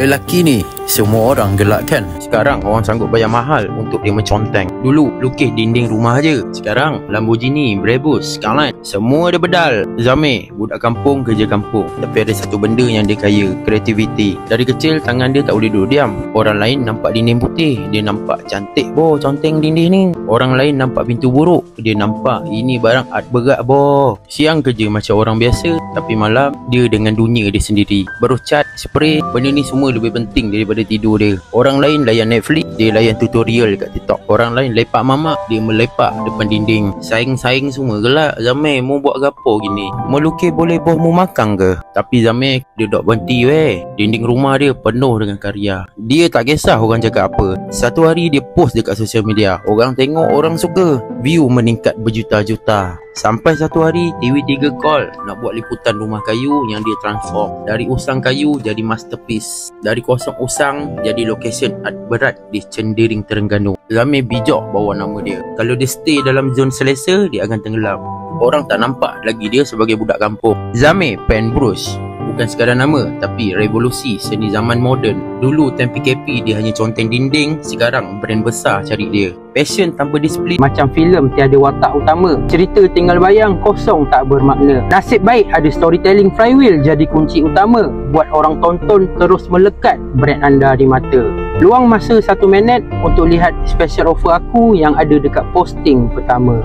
Lelaki ni semua orang gelak kan. Sekarang orang sanggup bayar mahal untuk dia menconteng. Dulu lukis dinding rumah je, sekarang Lamborghini, Brabus, Skyline, semua ada bedal. Zamir budak kampung kerja kampung, tapi ada satu benda yang dia kaya, kreativiti. Dari kecil tangan dia tak boleh duduk diam. Orang lain nampak dinding putih, dia nampak cantik boh conteng dinding ni. Orang lain nampak pintu buruk, dia nampak ini barang art berat boh. Siang kerja macam orang biasa, tapi malam dia dengan dunia dia sendiri. Baru cat, spray, benda ni semua lebih penting daripada tidur dia. Orang lain layan Netflix, dia layan tutorial kat TikTok. Orang lain lepak mamak, dia melepak depan dinding. Saing-saing semua gelak. Zamir mau buat gapo gini? Melukis boleh boh mu makan ke? Tapi Zamir dia dok berhenti weh. Dinding rumah dia penuh dengan karya. Dia tak kisah orang cakap apa. Satu hari dia post dekat sosial media, orang tengok, orang suka, view meningkat berjuta-juta. Sampai satu hari TV3 call nak buat liputan rumah kayu yang dia transform. Dari usang kayu jadi masterpiece. Dari kosong usang jadi location art berat di Cendering, Terengganu. Zamir bijak bawa nama dia. Kalau dia stay dalam zon selesa, dia akan tenggelam. Orang tak nampak lagi dia sebagai budak kampung. Zamir pen brush bukan sekadar nama, tapi revolusi seni zaman moden. Dulu time PKP dia hanya conteng dinding, sekarang brand besar cari dia. Passion tanpa disiplin macam filem tiada watak utama. Cerita tinggal bayang, kosong tak bermakna. Nasib baik ada storytelling flywheel jadi kunci utama, buat orang tonton terus melekat brand anda di mata. Luang masa 1 minit untuk lihat special offer aku yang ada dekat posting pertama.